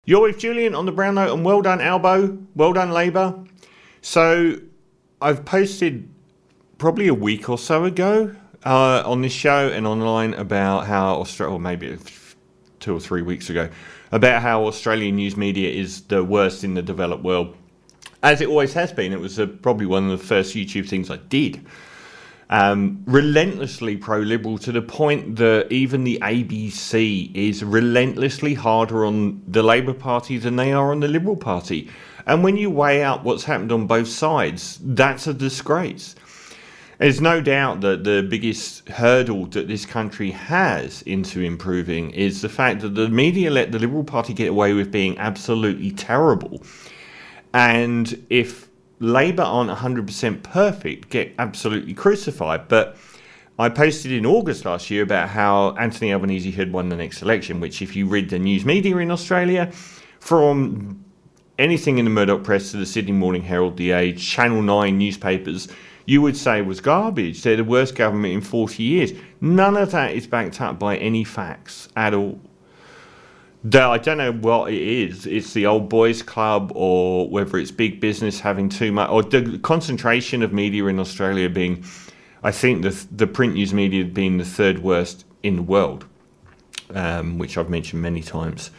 You're with Julian on the Brown Note, and well done, Albo. Well done, Labour. So I've posted probably a week or so ago on this show and online about how Australia, or maybe 2 or 3 weeks ago, about how Australian news media is the worst in the developed world, as it always has been. It was probably one of the first YouTube things I did. Relentlessly pro-liberal, to the point that even the ABC is relentlessly harder on the Labour Party than they are on the Liberal Party. And when you weigh out what's happened on both sides, that's a disgrace. There's no doubt that the biggest hurdle that this country has into improving is the fact that the media let the Liberal Party get away with being absolutely terrible. And if Labour aren't 100% perfect, get absolutely crucified. But I posted in August last year about how Anthony Albanese had won the next election, which, if you read the news media in Australia, from anything in the Murdoch Press to the Sydney Morning Herald, The Age, Channel 9 newspapers, you would say was garbage. They're the worst government in 40 years. None of that is backed up by any facts at all. I don't know what it is. It's the old boys club, or whether it's big business having too much, or the concentration of media in Australia being, I think the print news media being the third worst in the world, which I've mentioned many times.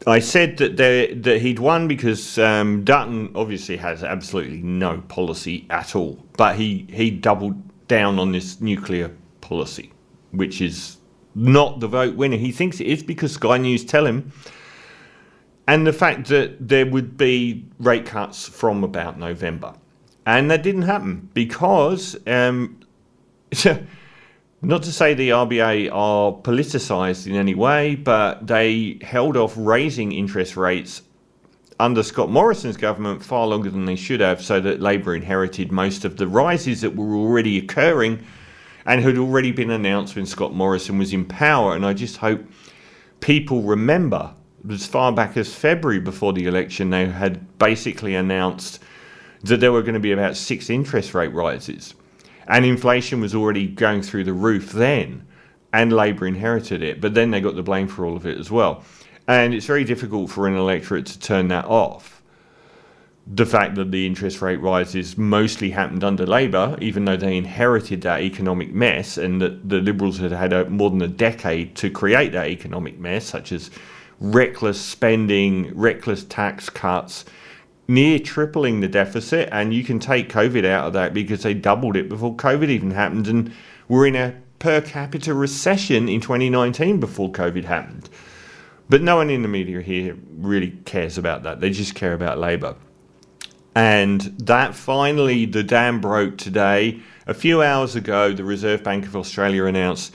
I said that he'd won because Dutton obviously has absolutely no policy at all, but he doubled down on this nuclear policy, which is not the vote winner. He thinks it is because Sky News tell him, and the fact that there would be rate cuts from about November, and that didn't happen because not to say the RBA are politicised in any way, but they held off raising interest rates under Scott Morrison's government far longer than they should have, so that Labor inherited most of the rises that were already occurring and had already been announced when Scott Morrison was in power. And I just hope people remember, as far back as February before the election, they had basically announced that there were going to be about 6 interest rate rises. And inflation was already going through the roof then, and Labour inherited it. But then they got the blame for all of it as well. And it's very difficult for an electorate to turn that off. The fact that the interest rate rises mostly happened under Labour, even though they inherited that economic mess, and that the Liberals had had more than a decade to create that economic mess, such as reckless spending, reckless tax cuts, near tripling the deficit. And you can take COVID out of that because they doubled it before COVID even happened, and we're in a per capita recession in 2019 before COVID happened. But no one in the media here really cares about that. They just care about Labour. And that finally, the dam broke today. A few hours ago, the Reserve Bank of Australia announced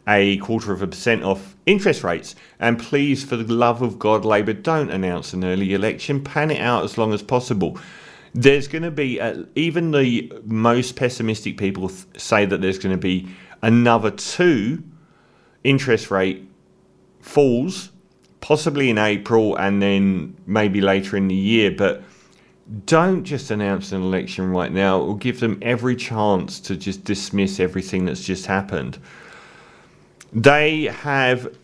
a 0.25% off interest rates. And please, for the love of God, Labour, don't announce an early election. Pan it out as long as possible. There's going to be, even the most pessimistic people say that there's going to be another 2 interest rate falls, possibly in April and then maybe later in the year. But don't just announce an election right now. It will give them every chance to just dismiss everything that's just happened. They have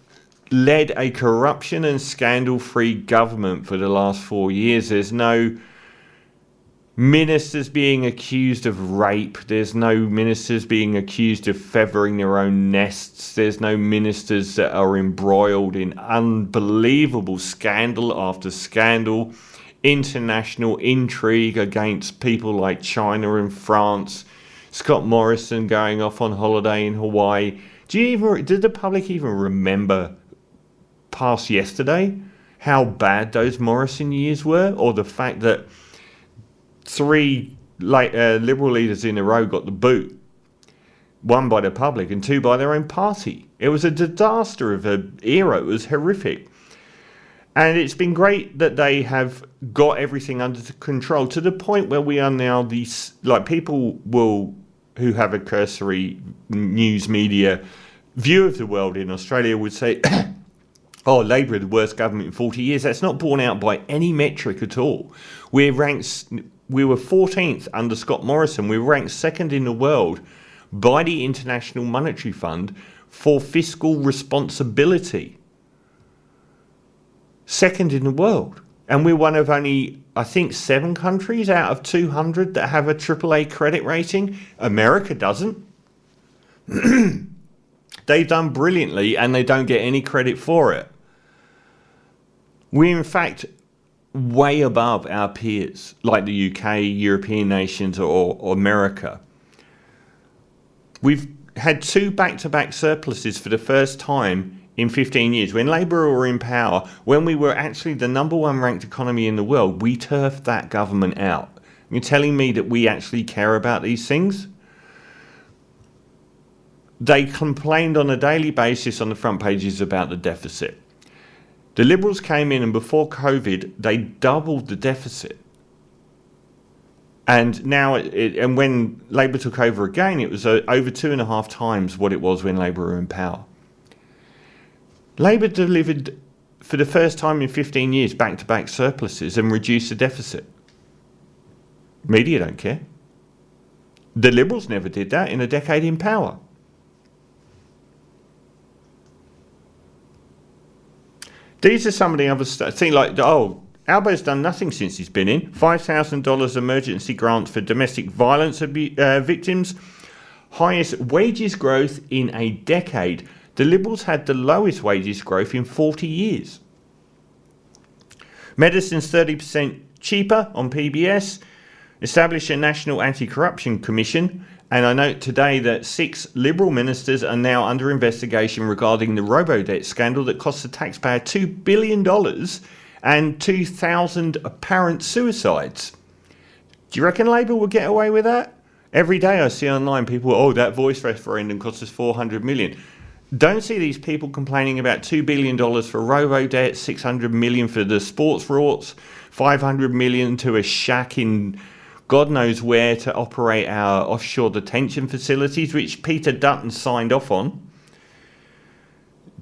led a corruption and scandal-free government for the last 4 years. There's no ministers being accused of rape. There's no ministers being accused of feathering their own nests. There's no ministers that are embroiled in unbelievable scandal after scandal, international intrigue against people like China and France, Scott Morrison going off on holiday in Hawaii. Did the public even remember past yesterday how bad those Morrison years were? Or the fact that 3 Liberal leaders in a row got the boot, 1 by the public and 2 by their own party. It was a disaster of an era. It was horrific. And it's been great that they have got everything under control, to the point where we are now people who have a cursory news media view of the world in Australia would say, oh, Labour are the worst government in 40 years. That's not borne out by any metric at all. We were 14th under Scott Morrison. We were ranked 2nd in the world by the International Monetary Fund for fiscal responsibility. second in the world. And we're one of only, I think, 7 countries out of 200 that have a AAA credit rating. America doesn't. They've done brilliantly and they don't get any credit for it. We're in fact way above our peers like the UK, European nations or America. We've had 2 back-to-back surpluses for the first time in 15 years. When Labour were in power, when we were actually the #1 ranked economy in the world, we turfed that government out. You're telling me that we actually care about these things? They complained on a daily basis on the front pages about the deficit. The Liberals came in and before COVID, they doubled the deficit. And now, and when Labour took over again, it was over 2.5 times what it was when Labour were in power. Labour delivered, for the first time in 15 years, back-to-back surpluses and reduced the deficit. Media don't care. The Liberals never did that in a decade in power. These are some of the other stuff. Think like, Albo's done nothing since he's been in. $5,000 emergency grants for domestic violence victims. Highest wages growth in a decade. The Liberals had the lowest wages growth in 40 years. Medicine's 30% cheaper on PBS. Established a National Anti-Corruption Commission. And I note today that 6 Liberal ministers are now under investigation regarding the robo-debt scandal that cost the taxpayer $2 billion and 2,000 apparent suicides. Do you reckon Labour will get away with that? Every day I see online people, that voice referendum cost us $400 million. Don't see these people complaining about $2 billion for robo-debt, $600 million for the sports rorts, $500 million to a shack in God knows where to operate our offshore detention facilities, which Peter Dutton signed off on.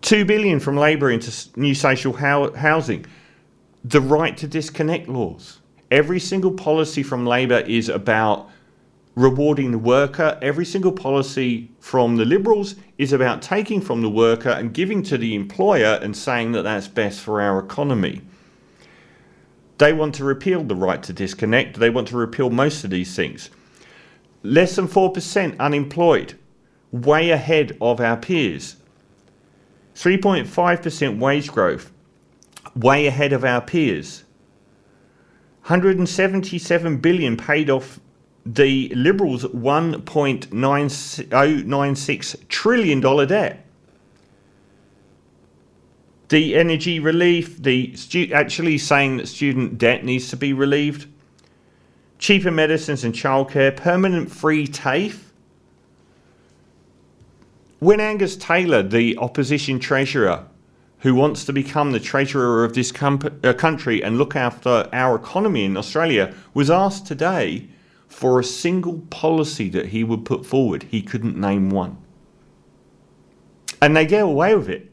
$2 billion from Labour into new social housing. The right to disconnect laws. Every single policy from Labour is about rewarding the worker. Every single policy from the Liberals is about taking from the worker and giving to the employer and saying that that's best for our economy. They want to repeal the right to disconnect. They want to repeal most of these things. Less than 4% unemployed, way ahead of our peers. 3.5% wage growth, way ahead of our peers. 177 billion paid off the Liberals' $1.096 trillion debt. The energy relief, actually saying that student debt needs to be relieved. Cheaper medicines and childcare, permanent free TAFE. When Angus Taylor, the opposition treasurer, who wants to become the treasurer of this country and look after our economy in Australia, was asked today for a single policy that he would put forward, he couldn't name one. And they get away with it.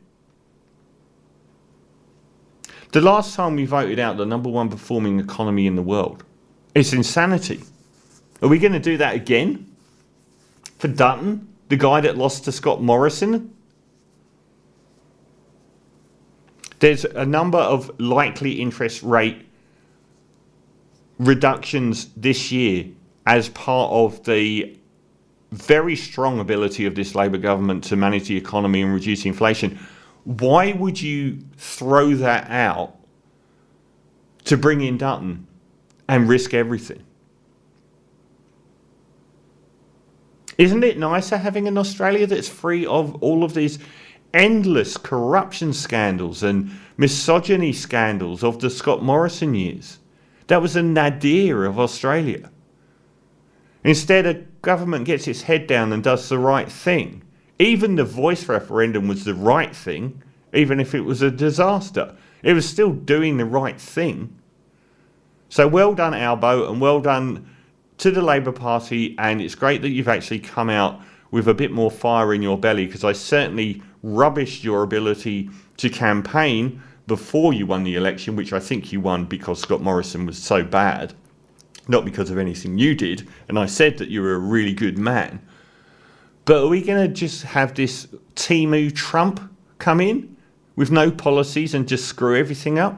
The last time we voted out the #1 performing economy in the world. It's insanity. Are we going to do that again? For Dutton, the guy that lost to Scott Morrison? There's a number of likely interest rate reductions this year as part of the very strong ability of this Labour government to manage the economy and reduce inflation. Why would you throw that out to bring in Dutton and risk everything? Isn't it nicer having an Australia that's free of all of these endless corruption scandals and misogyny scandals of the Scott Morrison years? That was a nadir of Australia. Instead, a government gets its head down and does the right thing. Even the voice referendum was the right thing, even if it was a disaster. It was still doing the right thing. So well done, Albo, and well done to the Labour Party, and it's great that you've actually come out with a bit more fire in your belly, because I certainly rubbished your ability to campaign before you won the election, which I think you won because Scott Morrison was so bad, not because of anything you did, and I said that you were a really good man. But are we going to just have this Timu Trump come in with no policies and just screw everything up.